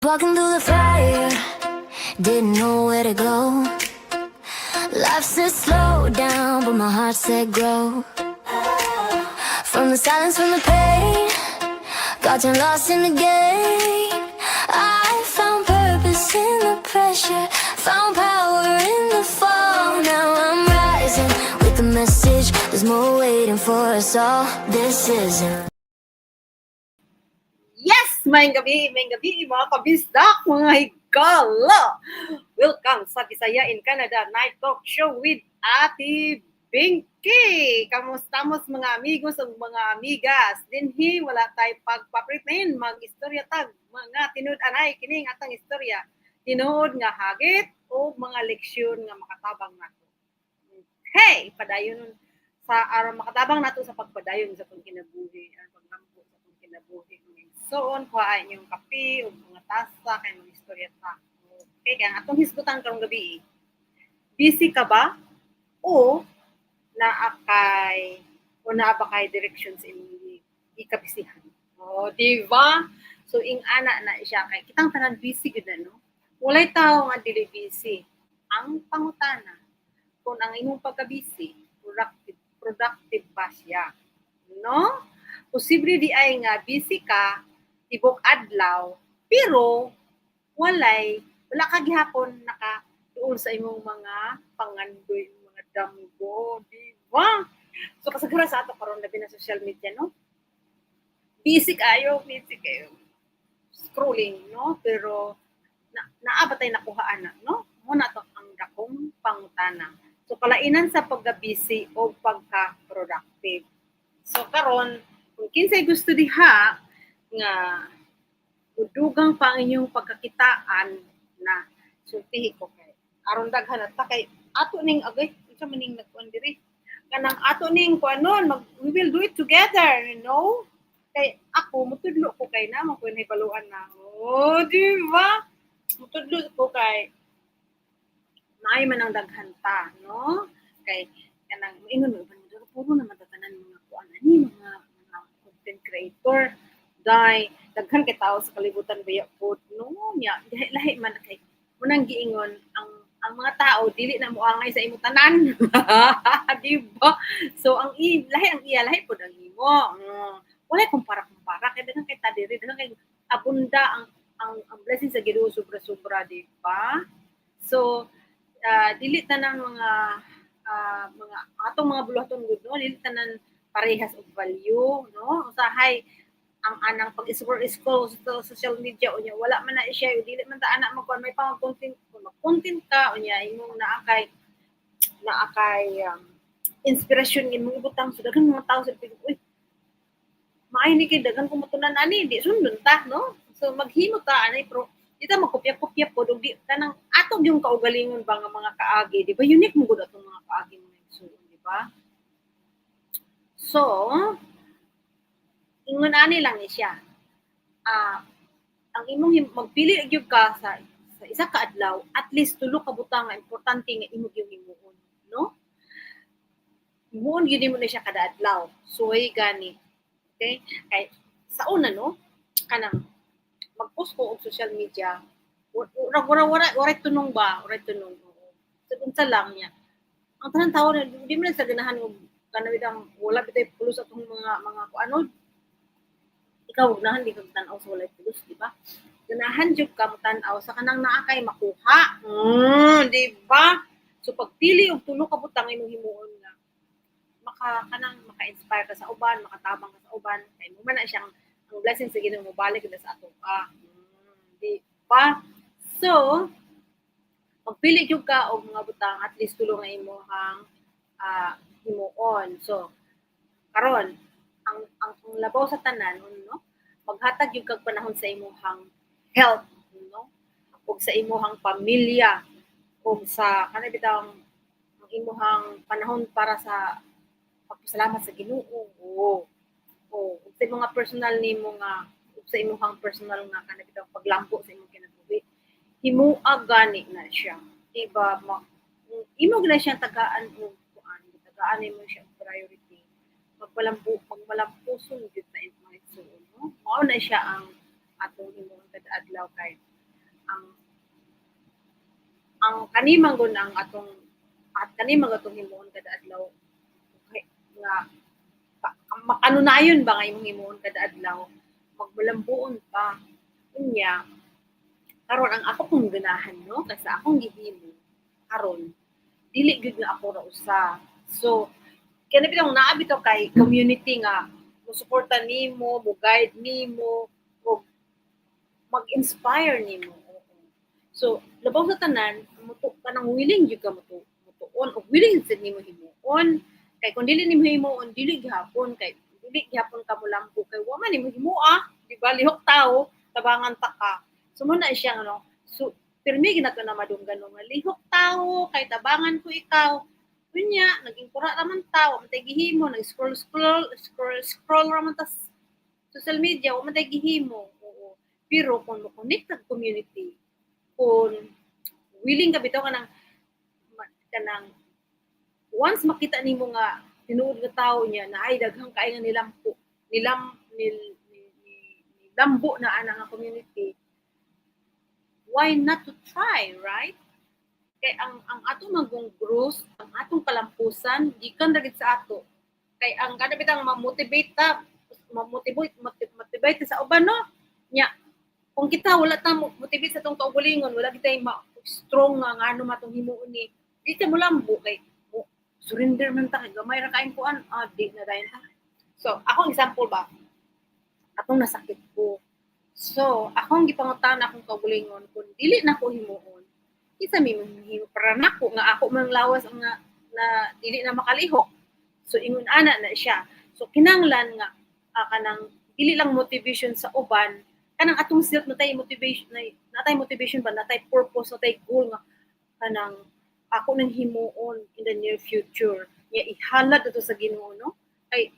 Walking through the fire, didn't know where to go. Life said slow down, but my heart said grow. From the silence, from the pain, got lost in the game. I found purpose in the pressure, found power in the fall. Now I'm rising with the message, there's more waiting for us all. This isn't. Yes! May gabi, mga kabisdak, mga higala! Welcome sa Bisaya in Canada Night Talk Show with Ate Binky! Kamustamos mga amigos o mga amigas? Dinhi, wala tayo pagpapritin, mag-istorya tag, mga tinud-anay, kining atang istorya. Tinuod nga hagit o mga leksyon nga makatabang nato. Hey! Padayon sa araw makatabang nato sa pagpadayon sa itong kinabuhi, ang paglampo sa itong kinabuhi. So, kuhaan yung kape o mga tasa, kaya mga istorya ta. Okay, kaya atong hisgutan karong gabi. Busy ka ba? O naakay o naaba kay directions in ikabisihan? O, di ba? So, ing-ana na siya kay kitang tanan busy gud na, no? Walay tao nga dili busy. Ang pangutana, kung ang imong pagka-busy, productive ba siya? No? Posible di ay nga busy ka, tibok adlaw, pero wala ka gihapon naka tuon sa imong mga pangandoy, mga damgo, di ba? So kasagara sa ato karon labi na social media, no? Busy kayo scrolling, no? Pero naaba tay nakuhaan na, no? Muna to ang dakong pangutana. So kalainan sa pagka-busy o pagka-productive. So karon kung kinsay gusto diha nga udugang pa ang inyong pagkakitaan na sultihi ko kay aron daghan ta kay ato ning agay unsa man ning nagkuan diri kanang ato ning kuanon we will do it together, you know, kay ako mutudlo ko kay na man ko nahibaluan na di ba mutudlo ko kay may man ang daghan ta, no, kay kanang ingon mo puro naman tatanan mga kuan ani mga content creator dai daghan kay tao sa kalibutan baya pod no nya lahi man kay munang giingon ang mga tao dili na moangay sa imo tanan di ba? So ang lahi ang iya lahi pod ang imo wala kumpara kay daghan kay ta diri daghan kay abunda ang blessing sa Ginoo sobra di ba? So dili tanan mga atong mga buluhaton gud no dili tanan parehas og value, no, usahay ang anang pag-scroll sa social media unya wala man na i-share dili man ta ana magkuan may pang content kung mag-content ka unya imong naakay inspirasyon imong ibutang sa daghang mga tawo sa pig uy maay ni kay daghan ko matunan ani di sundon ta, no, so maghimo ta ani pero di ta magkopya-kopya pod og di tanang atog yung kaugalingon ba nga mga kaagi, di ba unique mo gud atong mga kaagi mo so, di ba? So, ingon ani lang ni siya. Ang imong magpili gyud ka sa isa ka adlaw, at least tulo ka butang nga importante nga imong yung himuon, no? Himuon gyud mo na siya kada adlaw. Suway gani. Okay? Kay sa una, no, kanang mag-post ko og social media, wala tunong ba? Wala tunong. So, unsa lang niya. Ang tanang tao na di mo na sa ganahan og kanawidang wala bitay pulos atong mga kuano ikaw ganahan di ka tan-aw sa walay pulos, di ba? Ganahan jud ka tan-aw sa kanang naa kay makuha. Di ba? So pagpili og tulo ka butang imong himuon nga maka-inspire ka sa uban, makatabang ka sa uban, kay mo man na siyang ang blessing sa Ginoo mo balik na sa ato ka. Di ba? So pagpili jud ka og mga butang at least tulo nga imong himuon. So karon ang labaw sa tanan no maghatag yung kag panahon sa imong health, no, ug sa imong pamilya ug sa kanang bitang ang imong panahon para sa pagpasalamat sa Ginoo ug sa mga personal nimo nga ug sa imong personal nga kanang bitang paglambo sa imong kinabuhi himuag gani na siya, diba? Imo gina siya tagaan og kuan tagaan mo siya priority magmalampuson jud na information, no? Mao na siya ang atong imong kada adlaw kay ang kanimang gun ang atong at kanimang atong himuon kada adlaw okay, nga makanunayon ba nga imong himuon kada adlaw magmalambuon pa unya karon ang ako kong ganahan no kasi akong gihimo karon dili gyud nga ako ra usa so kaya bitong naa bitaw kay community nga mo suporta nimo mo guide nimo mo mag-inspire nimo. Oo. So, labaw sa tanan, mutu kanang willing jud ka mutuon o willing sad nimo himuon. Kay kung dili nimo himuon, dili gihapon kay dili gihapon ka molambo kay wa man nimo himua, di ba? Lihok tao, tabangan ta ka. So mo na siya ano. So, pirmi ginato na madunggan nga lihok tao kay tabangan ko ikaw. Kunya, naging kura raman tao, matay gihimo, nag-scroll raman ta social media, wa man tay gihimo. Oo. Pero kung mo-connect sa community, kung willing ka bitaw kanang once makita nimo nga tinuod nga tawo niya na ay daghang kay nga nilampo nilambo na ana nga community, why not to try, right? Kay ang atong magong growth, ang atong kalampusan gikan ra gid sa ato. Kay ang kada bitang motivate sa uban no. Nya kung kita wala ta motivate sa tong kaugalingon, wala kita strong nga ngano matong himuon ni. Di ta mo lambo kay surrender man ta kay gamay ra kain kuan, di na dayon ta. So, akong example ba, atong nasakit ko. So, akong gipangutan akong kaugalingon kung dili na ko himuon, isa mi mahimo para nako nga ako mang lawas nga na dili na makalihok. So ingon ana na siya. So kinanglan nga kanang dili lang motivation sa uban, kanang atong self natay motivation natay motivation ba natay purpose natay goal nga kanang ako nang himuon in the near future. Ya ihalad ato sa Ginoo no. Kay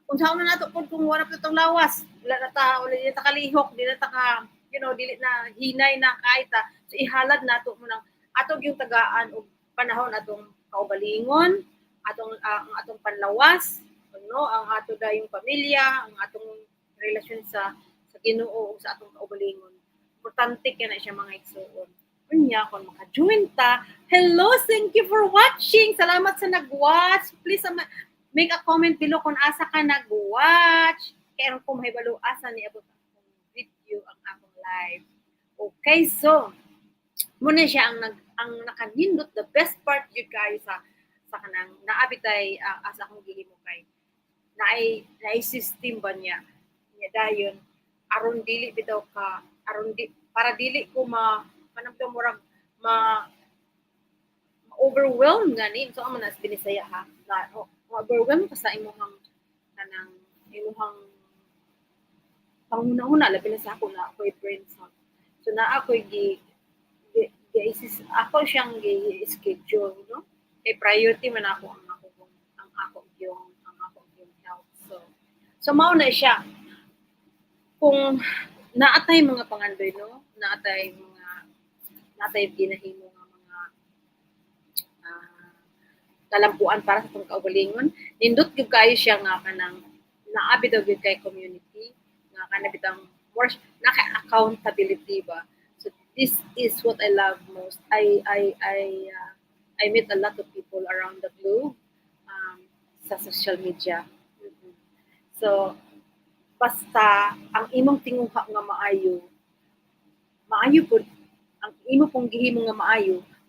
unsa man nato pud kung wala pa tong lawas, wala na ta kalihok, dili na ta ka dili na hinay na kahit so ihalad nato mo nang atong yung tagaan og panahon atong kaugalingon, ang atong panlawas, no, ang ato dayong pamilya, ang atong relasyon sa Ginoo ug sa atong kaugalingon. Importante kay na siya mga igsuon. Unya kon maka-join ta. Hello, thank you for watching. Salamat sa nag-watch. Please make a comment below kung asa ka nag-watch. Kaya kung mahibalo asa ni abot akong video ang akong live. Okay, so muna siya ang nakanindot the best part yun kayo sa kanang naabitay as akong gihimo kay naay system ba niya dayon aron dili bitaw ka para dili ko manang murag overwhelm gani so amo na sa Binisaya ha na overwhelm ka sa imong kanang imong pangunahuna labi na sa ako na ako'y brain fog. So na ako'y ako siyang schedule no kay priority man ako ang ako yung health so mao na siya kung naatay mga pangandoy no naatay ginahimo nga mga kalampuan para sa tong kaugalingon nindot gyud kayo siya nga kanang naabi daw gyud kay community nga kana bitang more naka-accountability ba. So this is what I love most. I meet a lot of people around the globe sa social media. So basta ang imong tinguha nga maayo pud ang imo pong gihimo nga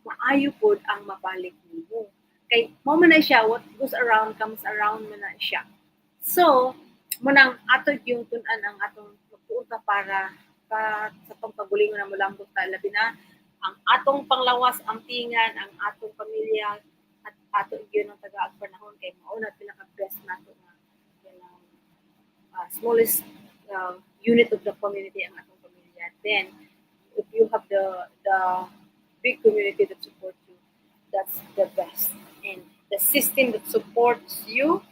maayo pud ang mabalik nimo. Kay mo man na siya what goes around comes around man na siya. So munang ato yung tun-an ang atong magtuon para sa pagpagulingon na mulambot ta labi na ang atong panglawas ang tingan ang atong pamilya at ato gyud ang tagaag panahon kay mao na pinaka best nato nga smallest unit of the community ang atong pamilya. Then if you have the big community that supports you, that's the best. And the system that supports you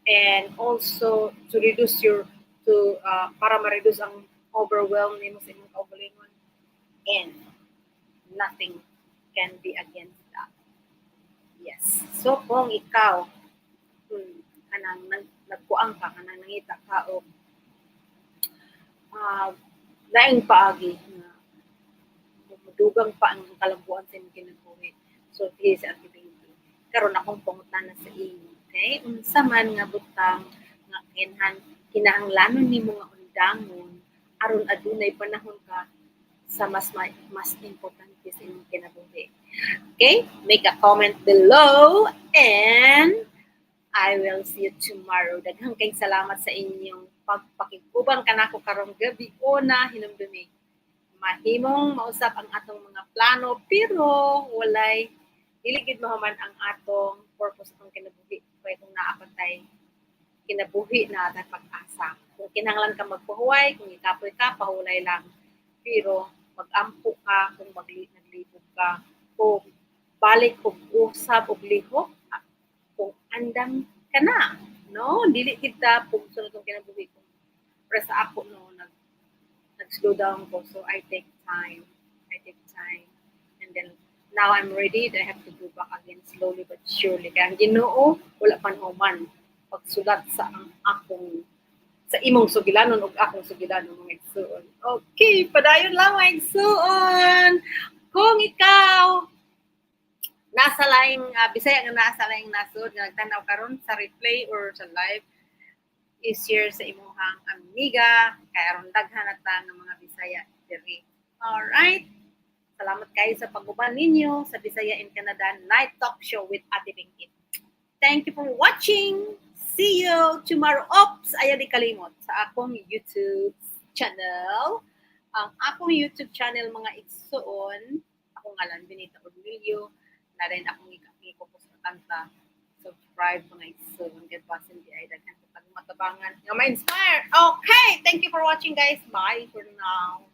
and also to reduce para ma-reduce ang overwhelm nimo sa imong kaugalingon and nothing can be against that. Yes. So kung ikaw kanang nagkuang ka kanang nangita ka og laing paagi dugang pa ang kalambuan sa imong kinabuhi. So this at Pinky. Karon akong pangutana sa inyo. Okay? Unsa man nga butang nga kinahanglanon nimo nga undangon aron adunay panahon ka sa mas importante sa imong kinabuhi. Okay? Make a comment below and I will see you tomorrow. Daghang kay salamat sa inyong pagpakigubang kanako karong gabi o na hinumdumi. Mahimong mausap ang atong mga plano pero walay dili gid mahuman ang atong purpose atong kinabuhi. Kaya kung naapatay kinabuhi na atay pag-asa. Kung kinahanglan ka magpahuway, kung ikapoy ka, pahulay lang. Pero mag-ampo ka, kung naglibog ka, kung balik kung usap o lihok, kung andam ka na. No? Dili kita kung sunod ang kinabuhi. Kung para sa ako, no, nag-slow down ko. So I take time. And then, now I'm ready. I have to go back again slowly but surely. Kaya ang Ginoo, wala panhuman pagsulat sa sa imong sugilanon ug akong sugilanon mga igsuon. Okay, padayon lang mga igsuon. Kung ikaw nasa laing Bisaya nga nasa laing nasod nga nagtanaw karon sa replay or sa live i-share sa imong amiga kay aron daghan ta ng mga Bisaya diri. All right. Salamat kayo sa pag-uban ninyo sa Bisaya in Canada Night Talk Show with Ate Pinky. Thank you for watching. See you tomorrow. Oops, ayaw di kalimot sa akong YouTube channel. Ang akong YouTube channel mga igsuon, akong ngalan Benita Ormilio, na rin akong ikapikopos na kanta. Subscribe mga igsuon. Get pasin di ay daghan sa pagmatabangan nga ma-inspire. Okay, thank you for watching guys. Bye for now.